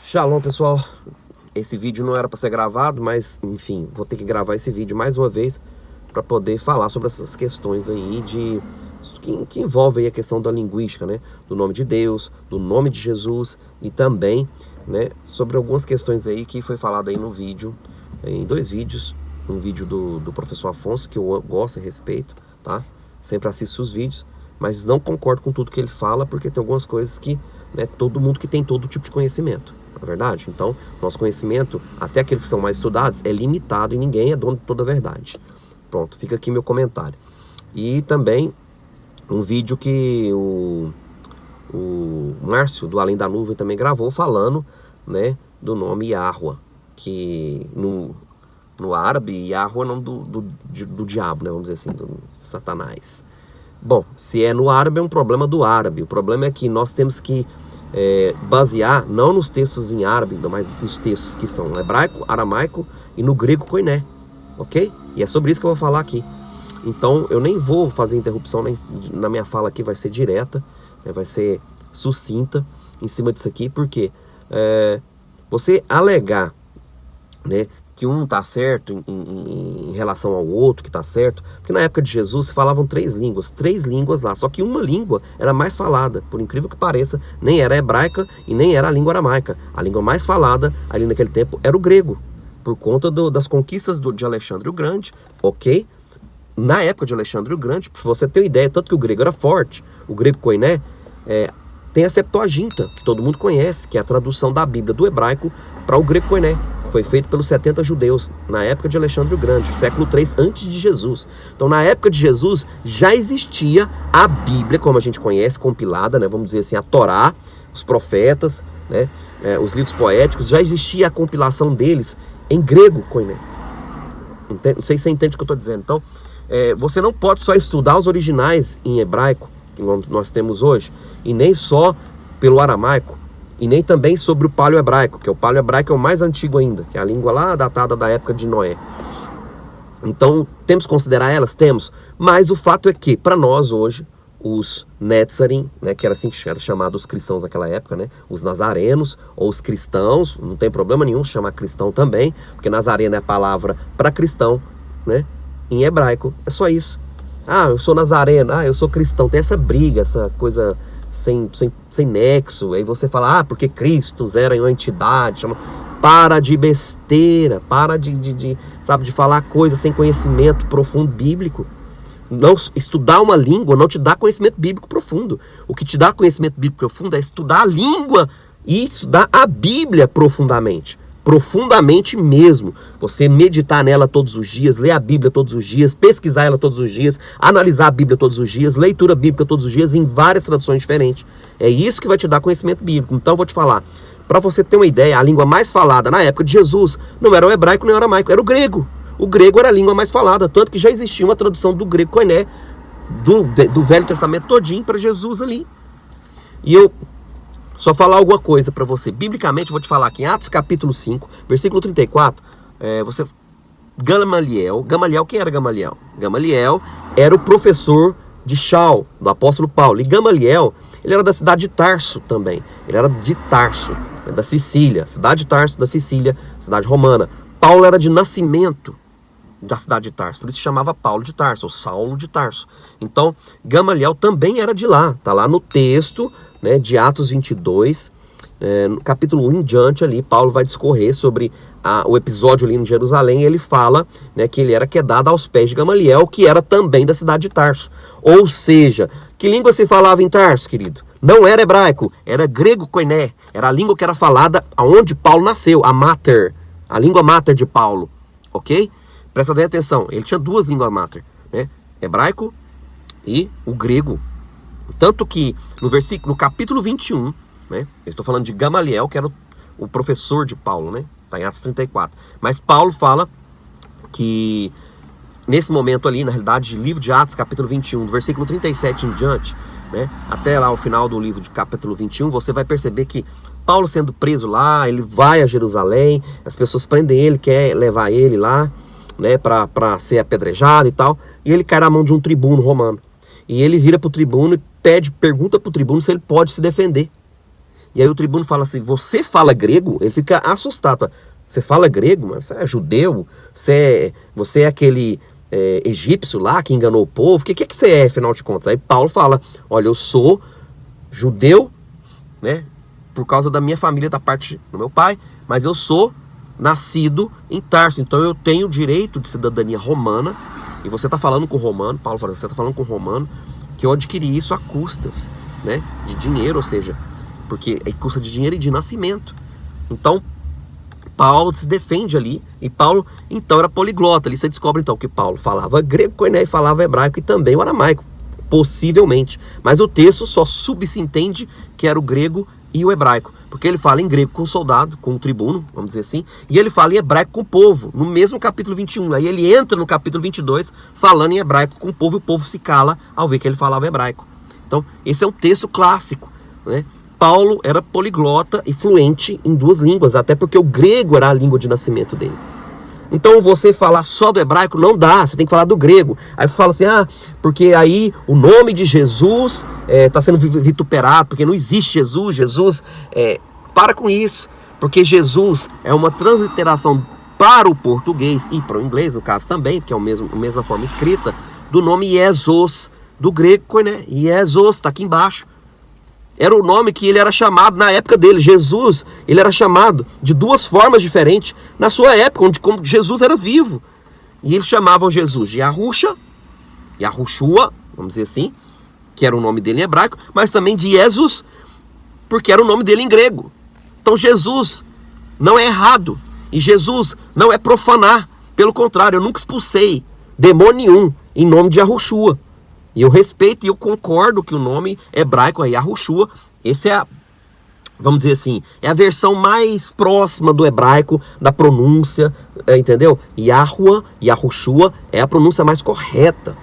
Shalom, pessoal. Esse vídeo não era para ser gravado, mas enfim, vou ter que gravar esse vídeo mais uma vez para poder falar sobre essas questões aí que envolvem a questão da linguística, né? Do nome de Deus, do nome de Jesus e também, né, sobre algumas questões aí que foi falado aí no vídeo, em dois vídeos, um vídeo do professor Afonso, que eu gosto e respeito, tá? Sempre assisto os vídeos, mas não concordo com tudo que ele fala, porque tem algumas coisas que, né, todo mundo que tem todo tipo de conhecimento, não é verdade? Então, nosso conhecimento, até aqueles que são mais estudados, é limitado e ninguém é dono de toda a verdade. Pronto, fica aqui meu comentário. E também um vídeo que o Márcio, do Além da Nuvem, também gravou falando, né, do nome Yahweh, que no árabe, Yahweh é o nome do diabo, né, vamos dizer assim, do Satanás. Bom, se é no árabe é um problema do árabe. O problema é que nós temos que basear, não nos textos em árabe, mas nos textos que são no hebraico, aramaico e no grego koiné, ok? E é sobre isso que eu vou falar aqui. Então, eu nem vou fazer interrupção na minha fala aqui, vai ser direta, né, vai ser sucinta em cima disso aqui, porque você alegar, né, que um está certo em relação ao outro que está certo, porque na época de Jesus se falavam três línguas lá, só que uma língua era mais falada, por incrível que pareça, nem era hebraica e nem era a língua aramaica. A língua mais falada ali naquele tempo era o grego, por conta das conquistas de Alexandre o Grande, ok? Na época de Alexandre o Grande, para você ter uma ideia, tanto que o grego era forte, o grego koiné, tem a Septuaginta, que todo mundo conhece, que é a tradução da Bíblia do hebraico para o grego koiné. Foi feito pelos 70 judeus, na época de Alexandre o Grande, século 3 antes de Jesus. Então, na época de Jesus, já existia a Bíblia, como a gente conhece, compilada, né, vamos dizer assim, a Torá, os profetas, né, os livros poéticos, já existia a compilação deles em grego koiné. Não sei se você entende o que eu estou dizendo. Então, você não pode só estudar os originais em hebraico, que nós temos hoje, e nem só pelo aramaico, e nem também sobre o paleo-hebraico, que o paleo-hebraico é o mais antigo ainda, que é a língua lá datada da época de Noé. Então, temos que considerar elas? Temos. Mas o fato é que, para nós hoje, os Netzarim, né, que era assim que era chamado os cristãos naquela época, né, os nazarenos, ou os cristãos, não tem problema nenhum chamar cristão também, porque nazareno é a palavra para cristão, né, em hebraico, é só isso. Ah, eu sou nazareno, eu sou cristão, tem essa briga, essa coisa sem nexo, aí você fala, porque Cristo era uma entidade, para de besteira, para de falar coisas sem conhecimento profundo bíblico. Não, estudar uma língua não te dá conhecimento bíblico profundo. O que te dá conhecimento bíblico profundo é estudar a língua e estudar a Bíblia profundamente. Profundamente mesmo. Você meditar nela todos os dias, ler a Bíblia todos os dias, pesquisar ela todos os dias, analisar a Bíblia todos os dias, leitura bíblica todos os dias em várias traduções diferentes. É isso que vai te dar conhecimento bíblico. Então eu vou te falar, para você ter uma ideia, a língua mais falada na época de Jesus não era o hebraico nem o aramaico, era o grego. O grego era a língua mais falada, tanto que já existia uma tradução do grego koiné, do Velho Testamento todinho para Jesus ali. E eu só falar alguma coisa para você. Biblicamente, eu vou te falar aqui em Atos capítulo 5, versículo 34, Gamaliel, quem era Gamaliel? Gamaliel era o professor de Shaul, do apóstolo Paulo. E Gamaliel, ele era da cidade de Tarso também. Ele era de Tarso, da Sicília, cidade de Tarso, da Sicília, cidade romana. Paulo era de nascimento da cidade de Tarso, por isso se chamava Paulo de Tarso, ou Saulo de Tarso. Então, Gamaliel também era de lá, tá lá no texto, né, de Atos 22, no capítulo 1 em diante ali, Paulo vai discorrer sobre o episódio ali em Jerusalém, e ele fala, né, que ele era quedado aos pés de Gamaliel, que era também da cidade de Tarso. Ou seja, que língua se falava em Tarso, querido? Não era hebraico, era grego koiné, era a língua que era falada onde Paulo nasceu, a língua mater de Paulo, ok? Presta bem atenção, ele tinha duas línguas mater, né? Hebraico e o grego. Tanto que no capítulo 21, né? Eu estou falando de Gamaliel, que era o professor de Paulo, né? Está em Atos 34. Mas Paulo fala que nesse momento ali, na realidade, livro de Atos, capítulo 21, do versículo 37 em diante, né, até lá o final do livro de capítulo 21, você vai perceber que Paulo sendo preso lá, ele vai a Jerusalém, as pessoas prendem ele, quer levar ele lá, né, para ser apedrejado e tal, e ele cai na mão de um tribuno romano. E ele vira para o tribuno e pergunta para o tribuno se ele pode se defender. E aí o tribuno fala assim, você fala grego? Ele fica assustado. Você fala grego? Mas você é judeu? Você é aquele egípcio lá que enganou o povo? O que você é, afinal de contas? Aí Paulo fala, olha, eu sou judeu, né? Por causa da minha família, da parte do meu pai, mas eu sou nascido em Tarso, então eu tenho direito de cidadania romana, e você está falando com o romano, Paulo fala, você está falando com o romano, que eu adquiri isso a custas, né, de dinheiro, ou seja, porque custa de dinheiro e de nascimento. Então, Paulo se defende ali, e Paulo, então, era poliglota. Ali você descobre, então, que Paulo falava grego, Cornélio falava hebraico e também o aramaico, possivelmente. Mas o texto só subentende que era o grego e o hebraico, porque ele fala em grego com o soldado, com o tribuno, vamos dizer assim, e ele fala em hebraico com o povo, no mesmo capítulo 21. Aí ele entra no capítulo 22 falando em hebraico com o povo se cala ao ver que ele falava hebraico. Então, esse é um texto clássico, né? Paulo era poliglota e fluente em duas línguas, até porque o grego era a língua de nascimento dele. Então você falar só do hebraico não dá, você tem que falar do grego. Aí fala assim, porque aí o nome de Jesus está sendo vituperado, porque não existe Jesus, para com isso, porque Jesus é uma transliteração para o português e para o inglês, no caso também, porque é a mesma forma escrita, do nome Jesus, do grego, né? Jesus, está aqui embaixo. Era o nome que ele era chamado na época dele. Jesus, ele era chamado de duas formas diferentes na sua época, onde como Jesus era vivo. E eles chamavam Jesus de Yahushua, vamos dizer assim, que era o nome dele em hebraico, mas também de Jesus, porque era o nome dele em grego. Então Jesus não é errado, e Jesus não é profanar. Pelo contrário, eu nunca expulsei demônio nenhum em nome de Yahushua. E eu respeito e eu concordo que o nome hebraico é Yahushua. Esse é vamos dizer assim, é a versão mais próxima do hebraico, da pronúncia, entendeu? Yahushua é a pronúncia mais correta.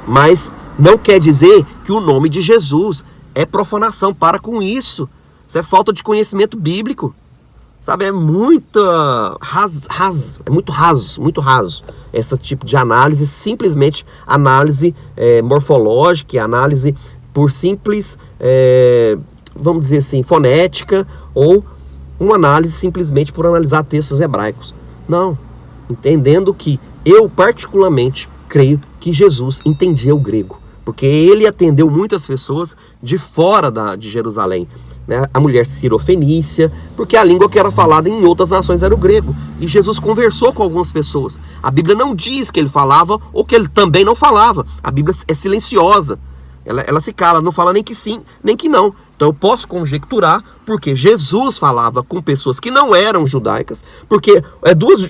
Mas não quer dizer que o nome de Jesus é profanação. Para com isso. Isso é falta de conhecimento bíblico. Sabe, é muito raso esse tipo de análise, simplesmente análise morfológica, análise por simples, vamos dizer assim, fonética, ou uma análise simplesmente por analisar textos hebraicos. Não, entendendo que eu particularmente creio que Jesus entendia o grego, porque ele atendeu muitas pessoas de fora de Jerusalém. Né, a mulher sirofenícia, porque a língua que era falada em outras nações era o grego. E Jesus conversou com algumas pessoas. A Bíblia não diz que ele falava ou que ele também não falava. A Bíblia é silenciosa. Ela se cala, não fala nem que sim, nem que não. Então eu posso conjecturar porque Jesus falava com pessoas que não eram judaicas, porque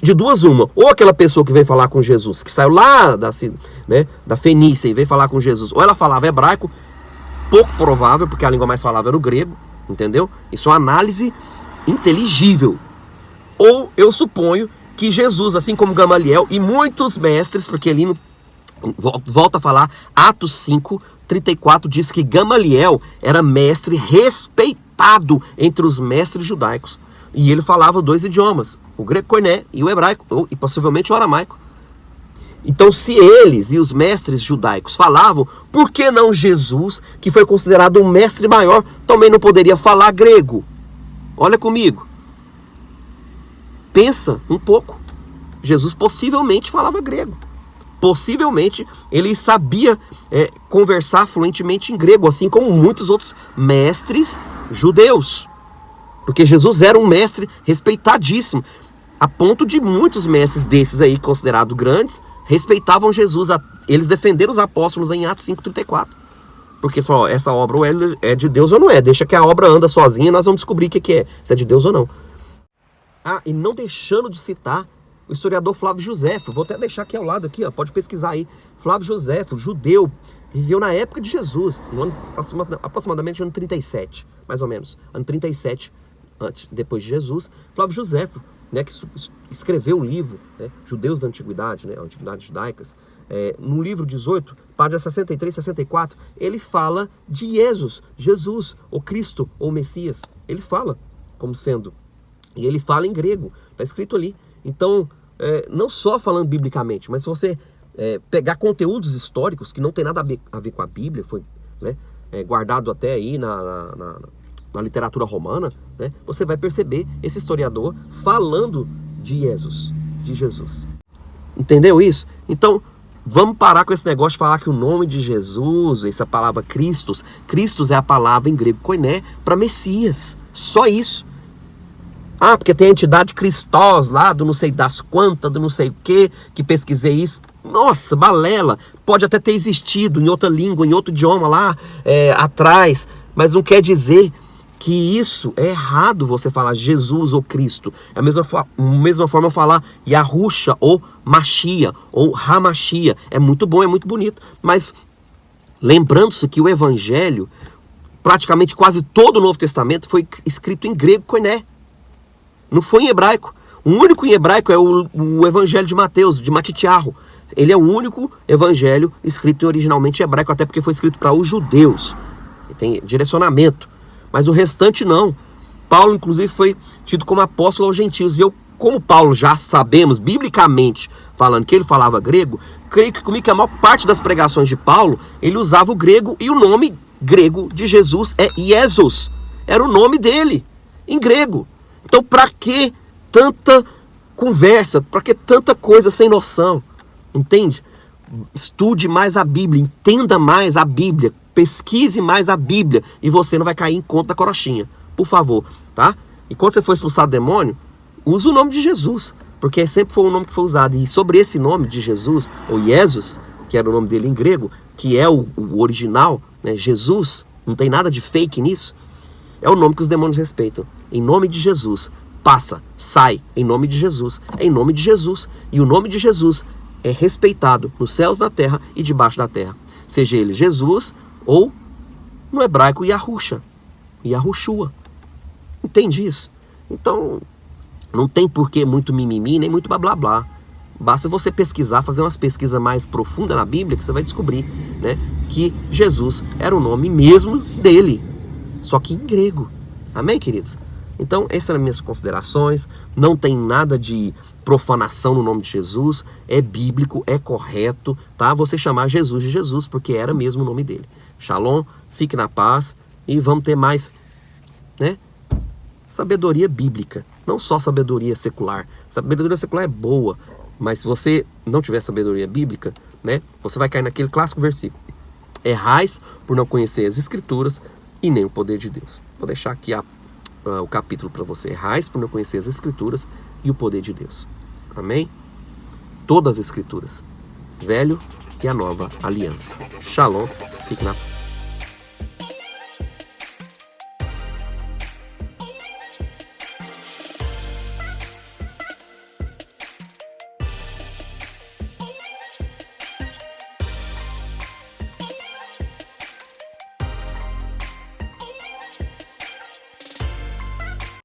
de duas uma. Ou aquela pessoa que veio falar com Jesus, que saiu lá da Fenícia e veio falar com Jesus, ou ela falava hebraico, pouco provável, porque a língua mais falada era o grego. Entendeu? Isso é uma análise inteligível. Ou eu suponho que Jesus, assim como Gamaliel e muitos mestres, porque ali volta a falar, Atos 5:34 diz que Gamaliel era mestre respeitado entre os mestres judaicos. E ele falava dois idiomas, o grego koiné e o hebraico, e possivelmente o aramaico. Então, se eles e os mestres judaicos falavam, por que não Jesus, que foi considerado um mestre maior, também não poderia falar grego? Olha comigo. Pensa um pouco. Jesus possivelmente falava grego. Possivelmente ele sabia conversar fluentemente em grego, assim como muitos outros mestres judeus. Porque Jesus era um mestre respeitadíssimo, a ponto de muitos mestres desses aí, considerados grandes, respeitavam Jesus. Eles defenderam os apóstolos em Atos 5:34. Porque falaram, essa obra ou é de Deus ou não é. Deixa que a obra anda sozinha e nós vamos descobrir o que é. Se é de Deus ou não. E não deixando de citar o historiador Flávio Josefo. Vou até deixar aqui ao lado, aqui, ó, pode pesquisar aí. Flávio Josefo, judeu, viveu na época de Jesus, no ano, aproximadamente no ano 37, mais ou menos. Ano 37, depois de Jesus. Flávio Josefo, né, que escreveu um livro, né, Judeus da Antiguidade, né, Antiguidades Judaicas, no livro 18, página 63, 64, ele fala de Jesus, o Cristo, ou Messias. Ele fala como sendo, e ele fala em grego, está escrito ali. Então, não só falando biblicamente, mas se você pegar conteúdos históricos que não tem nada a ver com a Bíblia, foi, né, guardado até aí na literatura romana, né, você vai perceber esse historiador falando de Jesus. Entendeu isso? Então, vamos parar com esse negócio de falar que o nome de Jesus, essa palavra Christos é a palavra em grego koiné para Messias. Só isso. Ah, porque tem a entidade Christos lá, do não sei das quantas, do não sei o que pesquisei isso. Nossa, balela. Pode até ter existido em outra língua, em outro idioma lá atrás, mas não quer dizer que isso é errado você falar Jesus ou Cristo. É a mesma forma eu falar Yahusha ou Machia ou Hamashia. É muito bom, é muito bonito. Mas lembrando-se que o Evangelho, praticamente quase todo o Novo Testamento foi escrito em grego koiné. Não foi em hebraico. O único em hebraico é o Evangelho de Mateus, de Matitiarro. Ele é o único evangelho escrito originalmente em hebraico, até porque foi escrito para os judeus. Tem direcionamento. Mas o restante não. Paulo, inclusive, foi tido como apóstolo aos gentios. E eu, como Paulo, já sabemos, biblicamente, falando que ele falava grego, creio que comigo que a maior parte das pregações de Paulo, ele usava o grego, e o nome grego de Jesus é Iesus. Era o nome dele, em grego. Então, para que tanta conversa? Para que tanta coisa sem noção? Entende? Estude mais a Bíblia, entenda mais a Bíblia, pesquise mais a Bíblia e você não vai cair em conta da corochinha, por favor, tá? E quando você for expulsar o demônio, use o nome de Jesus, porque sempre foi o nome que foi usado. E sobre esse nome de Jesus, ou Jesus, que era o nome dele em grego, que é o original, né? Jesus, não tem nada de fake nisso, é o nome que os demônios respeitam. Em nome de Jesus, passa, sai, em nome de Jesus, é em nome de Jesus. E o nome de Jesus é respeitado nos céus, na terra e debaixo da terra. Seja ele Jesus ou, no hebraico, Yahusha, Yahushua. Entende isso? Então, não tem porquê muito mimimi, nem muito blá blá blá. Basta você pesquisar, fazer umas pesquisas mais profundas na Bíblia, que você vai descobrir, né, que Jesus era o nome mesmo dele, só que em grego. Amém, queridos? Então, essas eram minhas considerações. Não tem nada de profanação no nome de Jesus. É bíblico, é correto, tá? Você chamar Jesus de Jesus, porque era mesmo o nome dele. Shalom, fique na paz e vamos ter mais, né, sabedoria bíblica. Não só sabedoria secular. Sabedoria secular é boa, mas se você não tiver sabedoria bíblica, né, você vai cair naquele clássico versículo: errais por não conhecer as Escrituras e nem o poder de Deus. Vou deixar aqui o capítulo para você. Errais por não conhecer as Escrituras e o poder de Deus. Amém? Todas as Escrituras, velho e a nova aliança. Shalom, fique na paz.